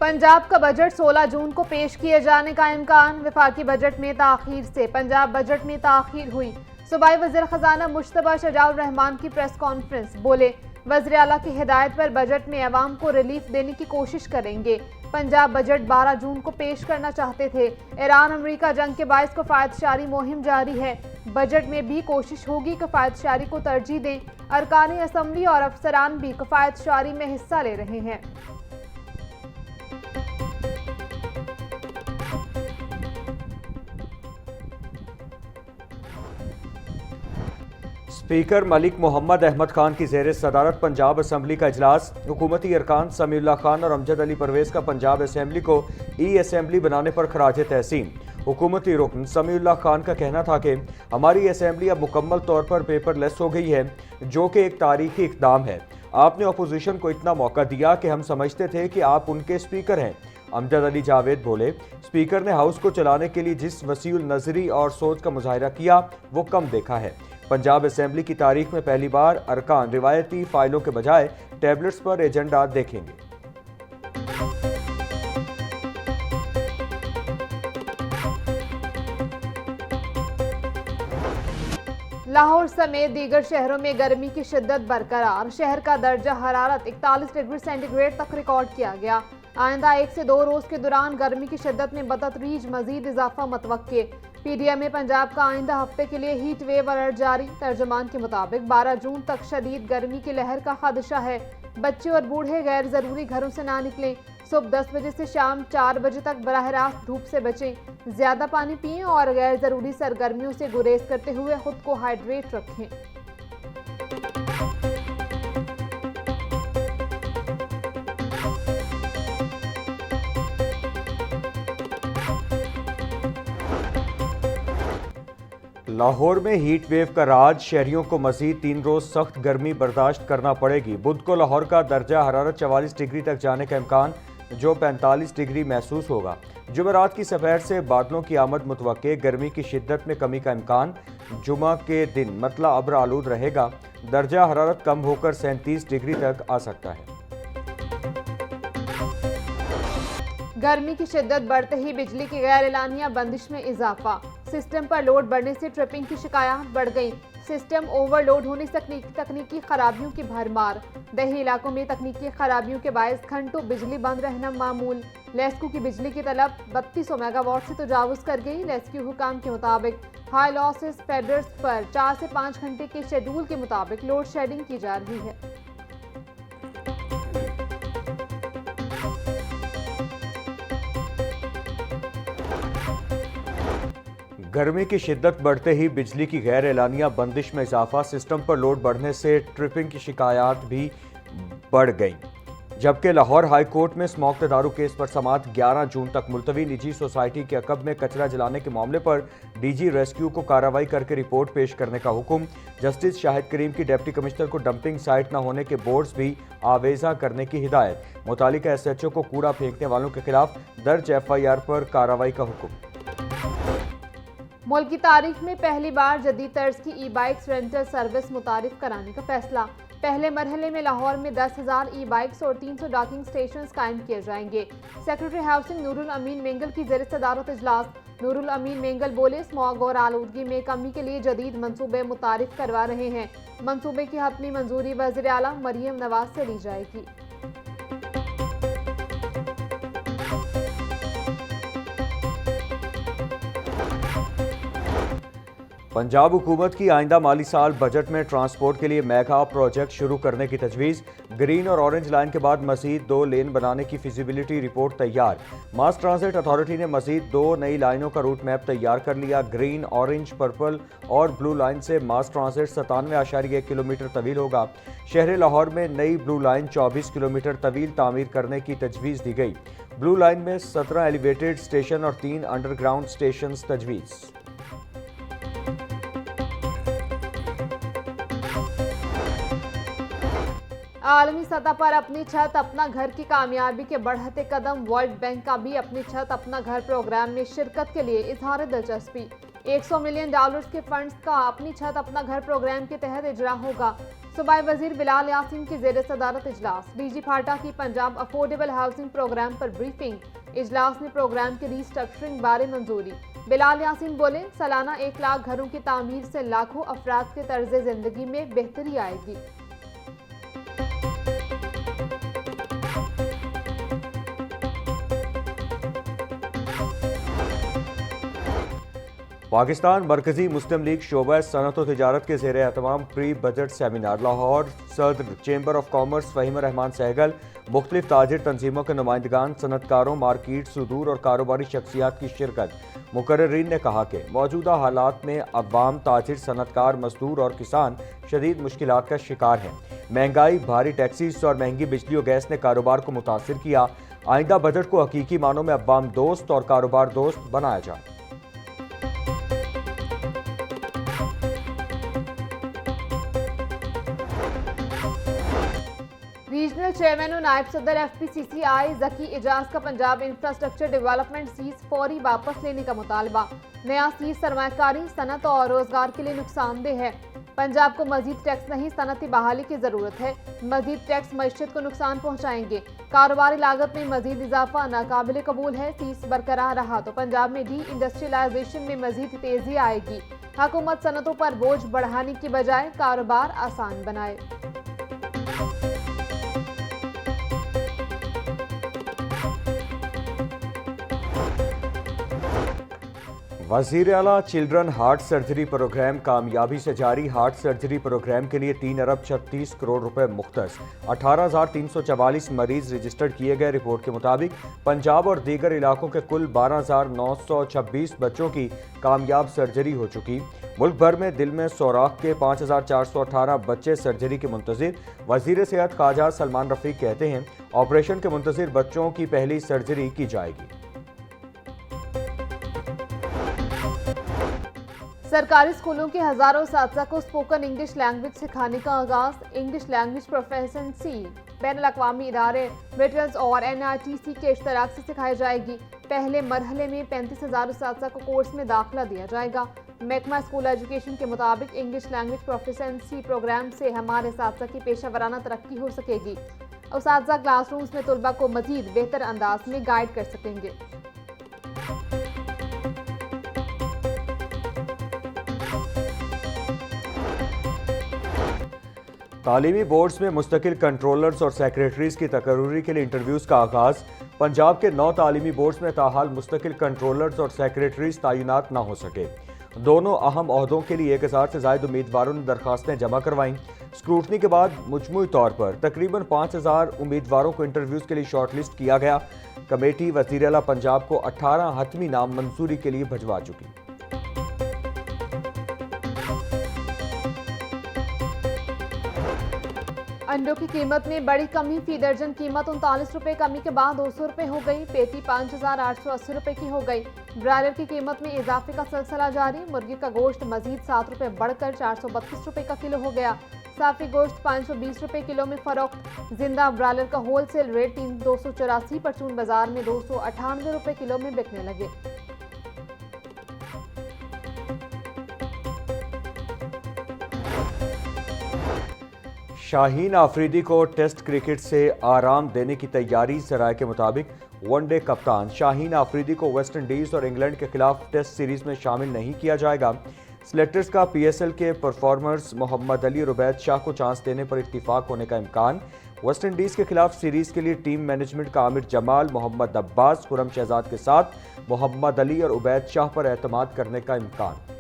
पंजाब का बजट 16 जून को पेश किए जाने का इम्कान। वफाकी बजट में ताखीर से पंजाब बजट में ताखीर हुई। सूबाई वज़ीर ख़ज़ाना मुश्तबा शजाउर रहमान की प्रेस कॉन्फ्रेंस। बोले, वज़ीर आला की हिदायत पर बजट में अवाम को रिलीफ देने की कोशिश करेंगे। पंजाब बजट 12 जून को पेश करना चाहते थे। ईरान अमरीका जंग के बायस कफ़ायतशारी मुहिम जारी है। बजट में भी कोशिश होगी कफ़ायतशारी को तरजीह दें। अरकान असम्बली और अफसरान भी कफ़ायतशारी में हिस्सा ले रहे हैं। स्पीकर मलिक मोहम्मद अहमद खान की ज़ेर सदारत पंजाब असम्बली का इजलास। हुकूमती अरकान समीउल्लाह खान और अमजद अली परवेज़ का पंजाब असम्बली को ई असम्बली बनाने पर खराज तहसीन। हुकूमती रुकन समीउल्लाह खान का कहना था कि हमारी असम्बली अब मुकम्मल तौर पर पेपरलेस हो गई है, जो कि एक तारीखी इक़दाम है। आपने अपोजिशन को इतना मौका दिया कि हम समझते थे कि आप उनके स्पीकर हैं। अमजद अली जावेद बोले, स्पीकर ने हाउस को चलाने के लिए जिस वसीउल नज़री और सोच का मुजाहिरा किया वो कम देखा है। पंजाब असम्बली की तारीख में पहली बार अरकान रिवायती फाइलों के बजाय टैबलेट्स पर एजेंडा देखेंगे। लाहौर समेत दीगर शहरों में गर्मी की शिद्दत बरकरार। शहर का दर्जा हरारत 41 डिग्री सेंटीग्रेड तक रिकॉर्ड किया गया। आइंदा 1 से 2 रोज के दौरान गर्मी की शिद्दत में बतदरीज मजीद इजाफा मतवक्के। पीडीएम में पंजाब का आइंदा हफ्ते के लिए हीट वेव अलर्ट जारी। तर्जमान के मुताबिक 12 जून तक शदीद गर्मी की लहर का खदशा है। बच्चे और बूढ़े गैर जरूरी घरों से ना निकलें। सुबह 10 बजे से शाम 4 बजे तक बराह रास्त धूप से बचें। ज्यादा पानी पिएं और गैर जरूरी सरगर्मियों से गुरेज करते हुए खुद को हाइड्रेट रखें। लाहौर में हीट वेव का राज। शहरियों को मजीद 3 रोज सख्त गर्मी बर्दाश्त करना पड़ेगी। बुध को लाहौर का दर्जा हरारत 44 डिग्री तक जाने का इम्कान, जो 45 डिग्री महसूस होगा। जुमेरात की सफर से बादलों की आमद मुतवक्के। गर्मी की शिद्दत में कमी का इम्कान। जुमा के दिन मतला अब्र आलूद रहेगा। दर्जा हरारत कम होकर 37 डिग्री तक आ सकता है। गर्मी की शिद्दत बढ़ते ही बिजली की गैर एलानिया बंदिश में इजाफा। सिस्टम पर लोड बढ़ने से ट्रिपिंग की शिकायत बढ़ गई। सिस्टम ओवरलोड होने से तकनीकी खराबियों की भरमार। दही इलाकों में तकनीकी खराबियों के बायस घंटों बिजली बंद रहना मामूल। लेस्को की बिजली की तलब 3200 मेगावाट से तजावुज कर गई। लेस्को हुकाम के मुताबिक हाई लॉसेस फेडर्स पर 4 से 5 घंटे के शेड्यूल के मुताबिक लोड शेडिंग की जा रही है। गर्मी की शिद्दत बढ़ते ही बिजली की गैर एलानिया बंदिश में इजाफा। सिस्टम पर लोड बढ़ने से ट्रिपिंग की शिकायत भी बढ़ गई। जबकि लाहौर हाई कोर्ट में स्मॉक तदारू केस पर समाअत 11 जून तक मुलतवी। निजी सोसाइटी के अकब में कचरा जलाने के मामले पर डीजी रेस्क्यू को कार्रवाई करके रिपोर्ट पेश करने का हुक्म। जस्टिस शाहिद करीम की डिप्टी कमिश्नर को डंपिंग साइट न होने के बोर्ड्स भी आवेजा करने की हिदायत। मुतालिका SHO को कूड़ा फेंकने वालों के खिलाफ दर्ज FIR पर कार्रवाई का हुक्म। मुल्क की तारीख में पहली बार जदीद तर्ज की ई-बाइक्स रेंटल सर्विस मुतारिफ कराने का फैसला। पहले मरहले में लाहौर में 10,000 ई-बाइक्स और 300 डॉकिंग स्टेशन कायम किए जाएंगे। सेक्रेटरी हाउसिंग नूरुल अमीन मेंगल की ज़ेर सदारत इजलास। नूरुल अमीन मेंगल बोले, स्मॉग और आलूदगी में कमी के लिए जदीद मंसूबे मुतारिफ करवा रहे हैं। मंसूबे की हतमी मंजूरी वज़ीर आला मरियम नवाज से ली जाएगी। पंजाब हुकूमत की आइंदा माली साल बजट में ट्रांसपोर्ट के लिए मेगा प्रोजेक्ट शुरू करने की तजवीज़। ग्रीन और ऑरेंज लाइन के बाद मजीद 2 लेन बनाने की फिजिबिलिटी रिपोर्ट तैयार। मास ट्रांजिट अथॉरिटी ने मजीद 2 नई लाइनों का रूट मैप तैयार कर लिया। ग्रीन, ऑरेंज, पर्पल और ब्लू लाइन से मास ट्रांजिट 97.1 किलोमीटर तवील होगा। शहर लाहौर में नई ब्लू लाइन 24 किलोमीटर तवील तामीर करने की तजवीज़ दी गई। ब्लू लाइन में 17 एलिवेटेड स्टेशन और 3 अंडरग्राउंड स्टेशन तजवीज़। आलमी सतह पर अपनी छत अपना घर की कामयाबी के बढ़ते कदम। वर्ल्ड बैंक का भी अपनी छत अपना घर प्रोग्राम में शिरकत के लिए इजहार दिलचस्पी। $100 मिलियन के फंड्स का अपनी छत अपना घर प्रोग्राम के तहत इजरा होगा। सूबाई वजीर बिलाल यासीन की जेर सदारत इजलास। डीजी फाटा की पंजाब अफोर्डेबल हाउसिंग प्रोग्राम पर ब्रीफिंग। इजलास में प्रोग्राम के रीस्ट्रक्चरिंग बारे मंजूरी। बिलाल यासीन बोले, सालाना 1 लाख घरों की तामीर से लाखों अफराद के तर्ज जिंदगी में बेहतरी आएगी। पाकिस्तान मरकजी मुस्लिम लीग शोबा सनत व तिजारत के ज़ेर एहतमाम प्री बजट सेमिनार लाहौर। सदर chamber of commerce Fahim Rehman Sehgal, मुख्तलिफ ताजिर तंजीमों के नुमाइंदगान, सनतकारों, मार्केट, सुदूर और कारोबारी शख्सियात की शिरकत। मुकर्रिरीन ने कहा कि मौजूदा हालात में अवाम, ताजिर, सनतकार, मजदूर और किसान शदीद मुश्किलात का शिकार हैं। महंगाई, भारी टैक्सीज और महंगी बिजली और गैस ने कारोबार को मुतासिर किया। आइंदा बजट को हकीकी मानों में अवाम दोस्त और कारोबार दोस्त बनाया जाए। रीजनल चेयरमैन और नायब सदर FPCCI जकी इजाज का पंजाब इंफ्रास्ट्रक्चर डेवलपमेंट सीज फौरी वापस लेने का मुतालबा। नया सीज सरमायाकारी, सनत और रोजगार के लिए नुकसानदेह है। पंजाब को मजीद टैक्स नहीं, सनती बहाली की जरूरत है। मजीद टैक्स मईशत को नुकसान पहुंचाएंगे। कारोबारी लागत में मजीद इजाफा नाकाबिल कबूल है। सीज बरकरार रहा तो पंजाब में डी इंडस्ट्रियलाइजेशन में मजीद तेजी आएगी। हुकूमत सनतों पर बोझ बढ़ाने की बजाय कारोबार आसान बनाए। वज़ीर आला चिल्ड्रन हार्ट सर्जरी प्रोग्राम कामयाबी से जारी। हार्ट सर्जरी प्रोग्राम के लिए 3 अरब 36 करोड़ रुपए मुख्तस। 18,344 मरीज रजिस्टर्ड किए गए। रिपोर्ट के मुताबिक पंजाब और दीगर इलाकों के कुल 12,926 बच्चों की कामयाब सर्जरी हो चुकी। मुल्क भर में दिल में सोराख के 5,418 बच्चे सर्जरी के मुंतज़िर। वज़ीर सेहत ख्वाजा सलमान रफ़ीक कहते हैं, ऑपरेशन के मुंतज़िर बच्चों की पहली सर्जरी की जाएगी। सरकारी स्कूलों के हजारों साथिया को स्पोकन इंग्लिश लैंग्वेज सिखाने का आगाज। इंग्लिश लैंग्वेज प्रोफेशनसी बैन अवी इदारे वेटरन्स और NITC के इश्तराक से सिखाई जाएगी। पहले मरहले में 35,000 साथिया को कोर्स में दाखिला दिया जाएगा। महकमा स्कूल एजुकेशन के मुताबिक इंग्लिश लैंग्वेज प्रोफेशनसी प्रोग्राम से हमारे साथिया की पेशा तरक्की हो सकेगी। उस्ताद क्लासरूम्स में तुलबा को मजीद बेहतर अंदाज में गाइड कर सकेंगे। तालीमी बोर्ड्स में मुस्तकिल कंट्रोलर्स और सेक्रेटरीज की तकर्री के लिए इंटरव्यूज का आगाज। पंजाब के 9 तालीमी बोर्ड्स में ताहाल मुस्तकिल कंट्रोलर्स और सेक्रेटरीज तैनात न हो सके। दोनों अहम ओहदों के लिए 1000 से ज़ायद उम्मीदवारों ने दरखास्तें जमा करवाईं। स्क्रूटनी के बाद मजमूई तौर पर तकरीबन 5000 उम्मीदवारों को इंटरव्यूज के लिए शॉर्टलिस्ट किया गया। कमेटी वज़ीर आला पंजाब को 18 हतमी नाम मंजूरी के लिए भिजवा चुकी। अंडों की कीमत में बड़ी कमी। फी दर्जन कीमत 39 रुपए कमी के बाद 200 रुपए हो गई। पेटी 5,880 रुपए की हो गई। ब्रायलर की कीमत में इजाफे का सिलसिला जारी। मुर्गी का गोश्त मजीद 7 रुपए बढ़कर 432 रुपए का किलो हो गया। साफी गोश्त 520 रुपए किलो में फरोख्त। जिंदा ब्रायलर का होलसेल रेट 284 परचून बाजार में 298 रुपए किलो में बिकने लगे। शाहीन आफरीदी को टेस्ट क्रिकेट से आराम देने की तैयारी। ज़राए के मुताबिक वनडे कप्तान शाहीन आफरीदी को वेस्ट इंडीज़ और इंग्लैंड के खिलाफ टेस्ट सीरीज में शामिल नहीं किया जाएगा। सिलेक्टर्स का PSL के परफॉर्मर्स मोहम्मद अली और उबैद शाह को चांस देने पर इत्तिफाक होने का इम्कान। वेस्ट इंडीज़ के खिलाफ सीरीज के लिए टीम मैनेजमेंट का आमिर जमाल, मोहम्मद अब्बास, खुरम शहजाद के साथ मोहम्मद अली और उबैद शाह पर एतमाद करने का इम्कान।